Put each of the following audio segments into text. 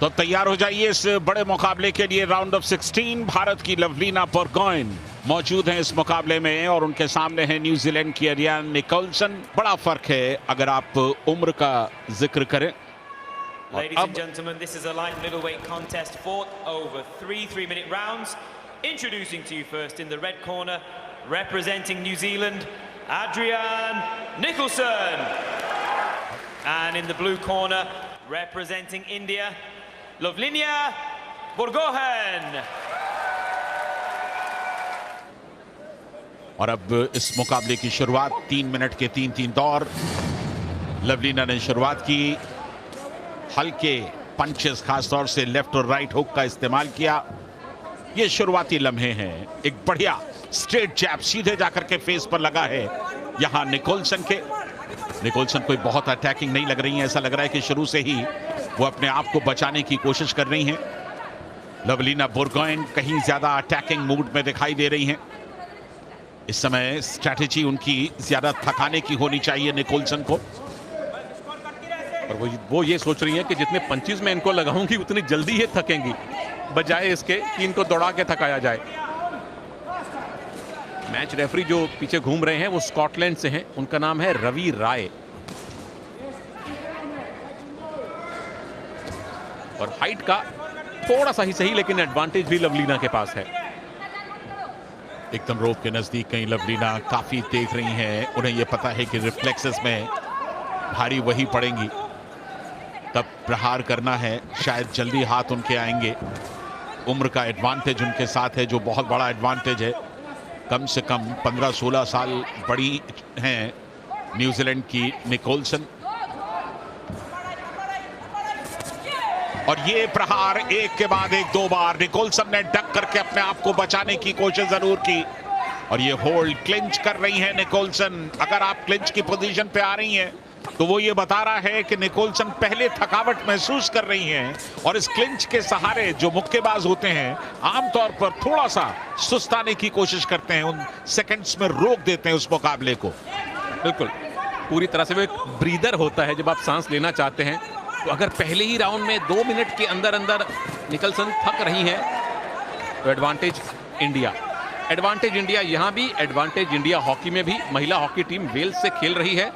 तो अब तैयार हो जाइए इस बड़े मुकाबले के लिए। राउंड ऑफ 16 भारत की लवलीना बोरगोहेन मौजूद हैं इस मुकाबले में और उनके सामने है न्यूजीलैंड की अरियान निकोलसन। बड़ा फर्क है अगर आप उम्र का जिक्र करें। Ladies and gentlemen, this is a light middleweight contest fought over three 3-minute rounds. Introducing to you first in the red corner, representing New Zealand, Adrian Nicholson. And in the blue corner, representing India, Lovlinia Bourgohen. और अब इस मुकाबले की शुरुआत 3 minute के 3-3 दौर। लवलीना ने शुरुआत की, हल्के पंचेस खासतौर से लेफ्ट और राइट हुक का इस्तेमाल किया। ये शुरुआती लम्हे हैं। एक बढ़िया स्ट्रेट जैब सीधे जाकर के फेस पर लगा है यहां निकोलसन के। निकोलसन कोई बहुत अटैकिंग नहीं लग रही है, ऐसा लग रहा है कि शुरू से ही वो अपने आप को बचाने की कोशिश कर रही हैं। लवलीना बोरगोहेन कहीं ज्यादा अटैकिंग मूड में दिखाई दे रही हैं। इस समय स्ट्रैटेजी उनकी ज्यादा थकाने की होनी चाहिए निकोलसन को। और वो ये सोच रही हैं कि जितने पंचेस में इनको लगाऊंगी उतनी जल्दी ये थकेंगी, बजाय इसके कि इनको दौड़ा के थकाया जाए। मैच रेफरी जो पीछे घूम रहे हैं वो स्कॉटलैंड से हैं, उनका नाम है रवि राय। और हाइट का थोड़ा सा ही सही लेकिन एडवांटेज भी लवलीना के पास है। एकदम रोप के नजदीक कहीं लवलीना काफी देख रही हैं। उन्हें यह पता है कि रिफ्लेक्सेस में भारी वही पड़ेंगी, तब प्रहार करना है, शायद जल्दी हाथ उनके आएंगे। उम्र का एडवांटेज उनके साथ है जो बहुत बड़ा एडवांटेज है। कम से कम 15-16 साल बड़ी हैं न्यूजीलैंड की निकोलसन। और ये प्रहार एक के बाद एक 2 बार निकोलसन ने डक करके अपने आप को बचाने की कोशिश जरूर की। और ये होल्ड क्लिंच कर रही है निकोलसन। अगर आप क्लिंच की पोजीशन पे आ रही हैं तो वो ये बता रहा है कि निकोलसन पहले थकावट महसूस कर रही हैं और इस क्लिंच के सहारे जो मुक्केबाज होते हैं आमतौर पर थोड़ा सा सुस्ताने की कोशिश करते हैं, उन सेकंड्स में रोक देते हैं उस मुकाबले को। बिल्कुल पूरी तरह से वो एक ब्रीदर होता है जब आप सांस लेना चाहते हैं। तो अगर पहले ही राउंड में 2 मिनट के अंदर अंदर निकोलसन थक रही हैं तो एडवांटेज इंडिया। एडवांटेज इंडिया यहां भी, एडवांटेज इंडिया हॉकी में भी। महिला हॉकी टीम वेल्स से खेल रही है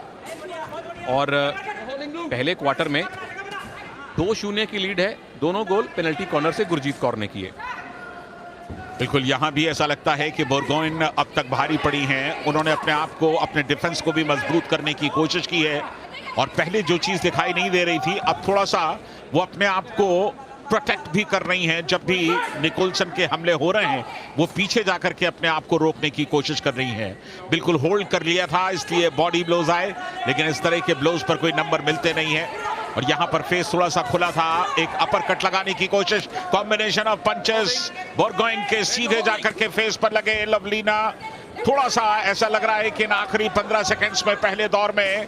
और पहले क्वार्टर में 2-0 की लीड है। दोनों गोल पेनल्टी कॉर्नर से गुरजीत कौर ने किए। बिल्कुल यहां भी ऐसा लगता है कि बोरगोहेन अब तक भारी पड़ी हैं। उन्होंने अपने आप को, अपने डिफेंस को भी मजबूत करने की कोशिश की है और पहले जो चीज दिखाई नहीं दे रही थी अब थोड़ा सा वो अपने आप को प्रोटेक्ट भी कर रही हैं। जब भी निकोलसन के हमले हो रहे हैं वो पीछे जाकर के अपने आप को रोकने की कोशिश कर रही हैं। बिल्कुल होल्ड कर लिया था इसलिए बॉडी ब्लोज आए, लेकिन इस तरह के ब्लोज पर कोई नंबर मिलते नहीं है। और यहां पर फेस थोड़ा सा खुला था, एक अपर कट लगाने की कोशिश, कॉम्बिनेशन ऑफ पंचेस बोरगोहेन के सीधे जाकर के फेस पर लगे। लवलीना थोड़ा सा ऐसा लग रहा है कि इन आखिरी 15 सेकेंड्स में पहले दौर में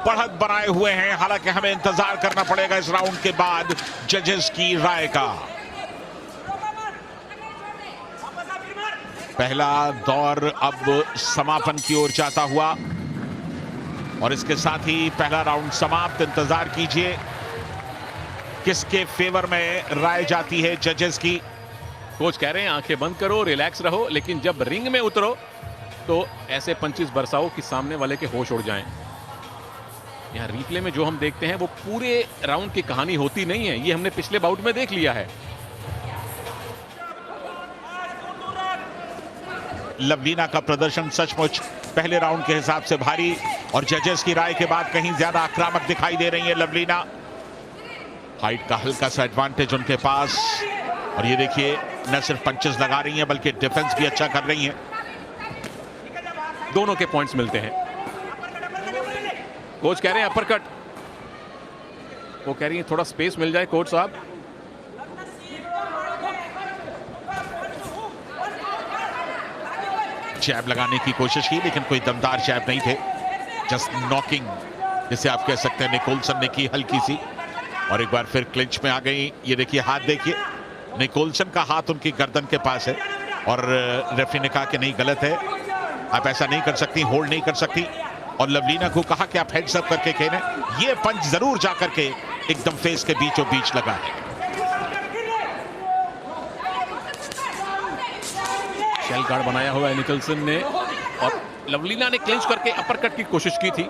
बढ़त बनाए हुए हैं। हालांकि हमें इंतजार करना पड़ेगा इस राउंड के बाद जजेस की राय का। पहला दौर अब समापन की ओर जाता हुआ और इसके साथ ही पहला राउंड समाप्त। इंतजार कीजिए किसके फेवर में राय जाती है जजेस की। कोच कह रहे हैं आंखें बंद करो, रिलैक्स रहो, लेकिन जब रिंग में उतरो तो ऐसे पंचेस बरसाओ कि सामने वाले के होश उड़ जाएं। यहाँ रिप्ले में जो हम देखते हैं वो पूरे राउंड की कहानी होती नहीं है, ये हमने पिछले बाउट में देख लिया है। लवलीना का प्रदर्शन सचमुच पहले राउंड के हिसाब से भारी और जजेस की राय के बाद कहीं ज्यादा आक्रामक दिखाई दे रही है लवलीना। हाइट का हल्का सा एडवांटेज उनके पास और ये देखिए न सिर्फ पंचेस लगा रही हैं बल्कि डिफेंस भी अच्छा कर रही हैं। दोनों के पॉइंट्स मिलते हैं। कोच कह रहे हैं अपर कट, वो कह रही है थोड़ा स्पेस मिल जाए कोच साहब। जैब लगाने की कोशिश की लेकिन कोई दमदार जैब नहीं थे, जस्ट नॉकिंग जिसे आप कह सकते हैं निकोलसन ने की हल्की सी। और एक बार फिर क्लिंच में आ गई। ये देखिए हाथ देखिए, निकोलसन का हाथ उनकी गर्दन के पास है और रेफरी ने कहा कि नहीं गलत है, आप ऐसा नहीं कर सकती, होल्ड नहीं कर सकती। और लवलीना को कहा कि आप हेड्स अप करके खेलें। ये पंच जरूर जाकर के एकदम फेस के बीचों बीच लगा है। शेल गार्ड बनाया हुआ है निकलसन ने, और लवलीना ने क्लिंच करके अपरकट की कोशिश की थी।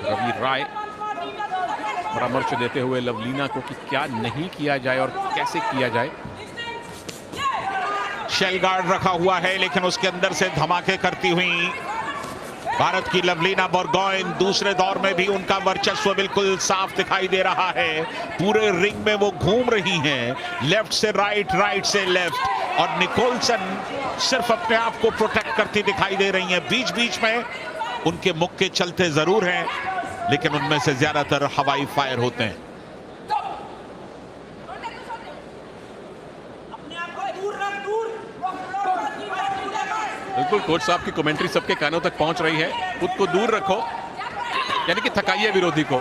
रवि राय परामर्श देते हुए लवलीना को कि क्या नहीं किया जाए और कैसे किया जाए। शेल गार्ड रखा हुआ है, लेकिन उसके अंदर से धमाके करती हुई भारत की लवलीना बोरगोहेन। दूसरे दौर में भी उनका वर्चस्व बिल्कुल साफ दिखाई दे रहा है। पूरे रिंग में वो घूम रही हैं, लेफ्ट से राइट, राइट से लेफ्ट, और निकोलसन सिर्फ अपने आप को प्रोटेक्ट करती दिखाई दे रही हैं। बीच बीच में उनके मुक्के चलते जरूर हैं, लेकिन उनमें से ज्यादातर हवाई फायर होते हैं। बिल्कुल कोच साहब की कमेंट्री सबके कानों तक पहुंच रही है। खुद को दूर रखो, यानी कि थकाइए विरोधी को,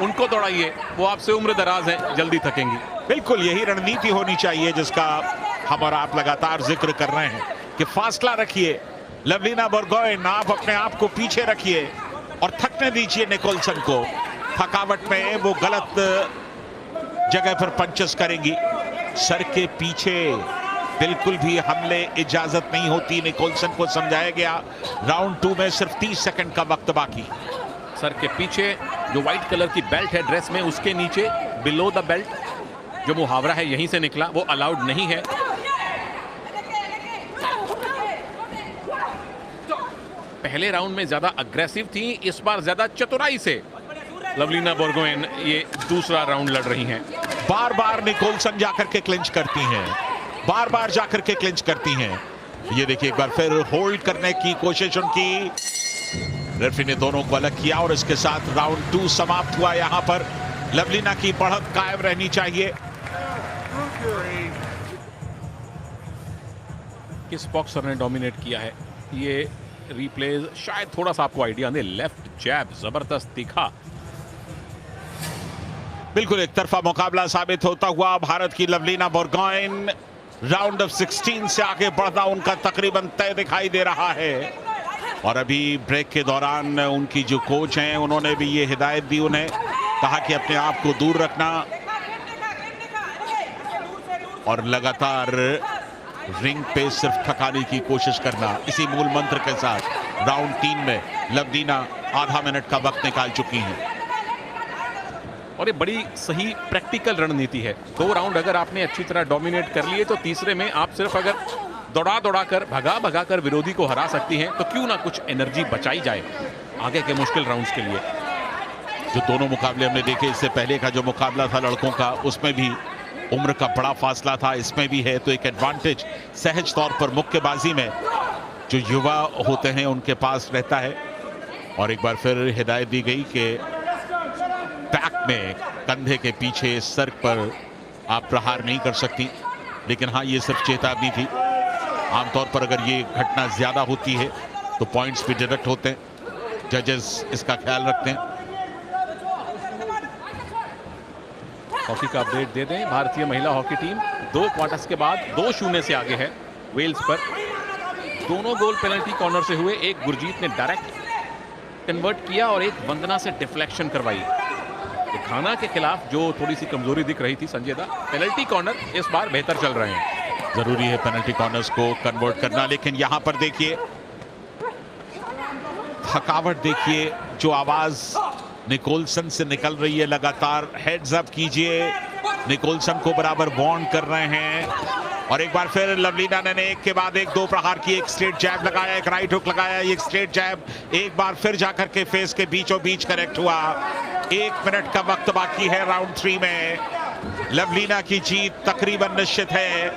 उनको दौड़ाइए, वो आपसे उम्र दराज हैं, जल्दी थकेंगी। बिल्कुल यही रणनीति होनी चाहिए जिसका हम और आप लगातार जिक्र कर रहे हैं कि फासला रखिए। लवलीना बोरगोहेन, आप अपने आप को पीछे रखिए और थकने दीजिए निकोलसन को। थकावट में वो गलत जगह पर पंचेस करेंगी। सर के पीछे बिल्कुल भी हमले इजाजत नहीं होती, निकोलसन को समझाया गया। राउंड 2 में सिर्फ 30 सेकंड का वक्त बाकी। सर के पीछे जो व्हाइट कलर की बेल्ट है ड्रेस में, उसके नीचे बिलो द बेल्ट जो मुहावरा है यहीं से निकला, वो अलाउड नहीं है। पहले राउंड में ज्यादा अग्रेसिव थी, इस बार ज्यादा चतुराई से लवलीना बोरगोहेन ये दूसरा राउंड लड़ रही हैं। बार बार निकोलसन जाकर के क्लिंच करती हैं, बार बार जाकर के क्लिंच करती हैं। ये देखिए एक बार फिर होल्ड करने की कोशिश उनकी। रेफरी ने दोनों को अलग किया और इसके साथ राउंड 2 समाप्त हुआ। यहां पर लवलीना की बढ़त कायम रहनी चाहिए। किस बॉक्सर ने डोमिनेट किया है, ये रिप्लेज शायद थोड़ा सा आपको आइडिया दे। लेफ्ट जैब जबरदस्त दिखा। बिल्कुल एक तरफा मुकाबला साबित होता हुआ भारत की लवलीना बोरगोहेन राउंड ऑफ 16 से आगे बढ़ना उनका तकरीबन तय दिखाई दे रहा है। और अभी ब्रेक के दौरान उनकी जो कोच हैं उन्होंने भी ये हिदायत दी उन्हें, कहा कि अपने आप को दूर रखना और लगातार रिंग पे सिर्फ थकाने की कोशिश करना। इसी मूल मंत्र के साथ राउंड 3 में लवलीना आधा मिनट का वक्त निकाल चुकी हैं। और ये बड़ी सही प्रैक्टिकल रणनीति है। 2 राउंड अगर आपने अच्छी तरह डोमिनेट कर लिए तो तीसरे में आप सिर्फ अगर दौड़ा कर भगा कर विरोधी को हरा सकती हैं, तो क्यों ना कुछ एनर्जी बचाई जाए आगे के मुश्किल राउंड्स के लिए। जो दोनों मुकाबले हमने देखे, इससे पहले का जो मुकाबला था लड़कों का, उसमें भी उम्र का बड़ा फासला था, इसमें भी है। तो एक एडवांटेज सहज तौर पर मुक्केबाजी में जो युवा होते हैं उनके पास रहता है। और एक बार फिर हिदायत दी गई कि बैक में, कंधे के पीछे, सर पर आप प्रहार नहीं कर सकती। लेकिन हाँ, ये सिर्फ चेतावनी थी। आमतौर पर अगर ये घटना ज्यादा होती है तो पॉइंट्स भी डिडक्ट होते हैं। जजेस इसका ख्याल रखते हैं। हॉकी का अपडेट दे दें। भारतीय महिला हॉकी टीम 2 क्वार्टर्स के बाद 2-0 से आगे है वेल्स पर। दोनों गोल पेनल्टी कॉर्नर से हुए। एक गुरजीत ने डायरेक्ट कन्वर्ट किया और एक वंदना से डिफ्लेक्शन करवाई। घाना के खिलाफ जो थोड़ी सी कमजोरी दिख रही थी संजय दा, पेनल्टी कॉर्नर इस बार बेहतर चल रहे हैं। जरूरी है पेनल्टी कॉर्नर्स को कन्वर्ट करना, लेकिन यहां पर देखिए थकावट, देखिए जो आवाज निकोलसन से निकल रही है लगातार। हेड्स अप कीजिए, निकोलसन को बराबर वार्न कर रहे हैं। और एक बार फिर लवलीना ने एक के बाद एक 2 प्रहार की, एक स्ट्रेट जैब लगाया, एक राइट हुक लगाया, एक स्ट्रेट जैब, एक बार फिर जाकर के फेस के बीचों बीच कनेक्ट हुआ। 1 मिनट का वक्त बाकी है राउंड 3 में। लवलीना की जीत तकरीबन निश्चित है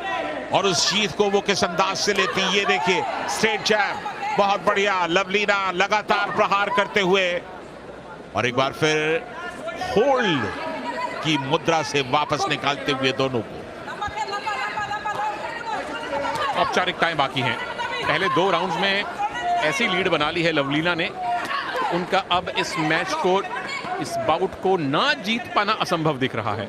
और उस जीत को वो किस अंदाज से लेती, ये देखिए। स्ट्रेट जैब, बहुत बढ़िया। लवलीना लगातार प्रहार करते हुए और एक बार फिर होल्ड की मुद्रा से वापस निकालते हुए दोनों को। औपचारिकताएं बाकी हैं। पहले 2 राउंड्स में ऐसी लीड बना ली है लवलीना ने, उनका अब इस मैच को, इस बाउट को ना जीत पाना असंभव दिख रहा है।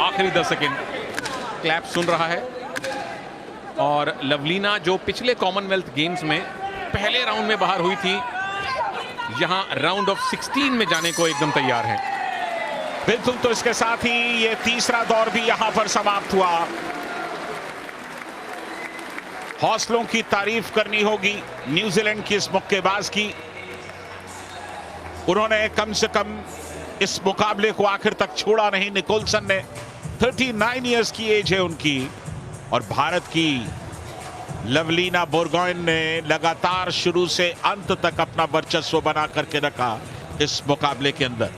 आखिरी 10 सेकेंड। क्लैप सुन रहा है। और लवलीना जो पिछले कॉमनवेल्थ गेम्स में पहले राउंड में बाहर हुई थी, यहां राउंड ऑफ 16 में जाने को एकदम तैयार है। बिल्कुल, तो इसके साथ ही ये तीसरा दौर भी यहां पर समाप्त हुआ। हौसलों की तारीफ करनी होगी न्यूजीलैंड की इस मुक्केबाज की। उन्होंने कम से कम इस मुकाबले को आखिर तक छोड़ा नहीं। निकोलसन ने 39 इयर्स की एज है उनकी, और भारत की लवलीना बोरगोहेन ने लगातार शुरू से अंत तक अपना वर्चस्व बना करके रखा इस मुकाबले के अंदर।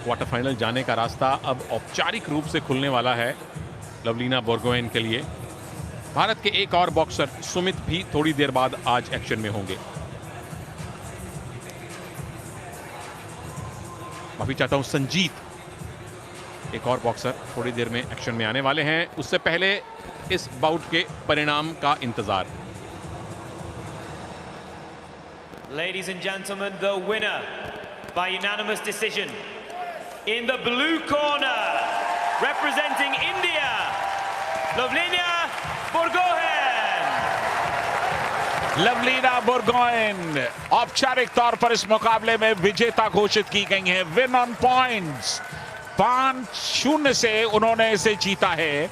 क्वार्टर फाइनल जाने का रास्ता अब औपचारिक रूप से खुलने वाला है लवलीना बोरगोहेन के लिए। भारत के एक और बॉक्सर सुमित भी थोड़ी देर बाद आज एक्शन में होंगे। माफी चाहता हूं, संजीत एक और बॉक्सर थोड़ी देर में एक्शन में आने वाले हैं। उससे पहले इस बाउट के परिणाम का इंतजार। Ladies and gentlemen, the winner by unanimous decision in the blue corner, representing India, Lawlina Borgohain. Lovlina Borgohain औपचारिक तौर पर इस मुकाबले में विजेता घोषित की गई हैं। विन ऑन पॉइंट्स 5-0 से उन्होंने इसे जीता है।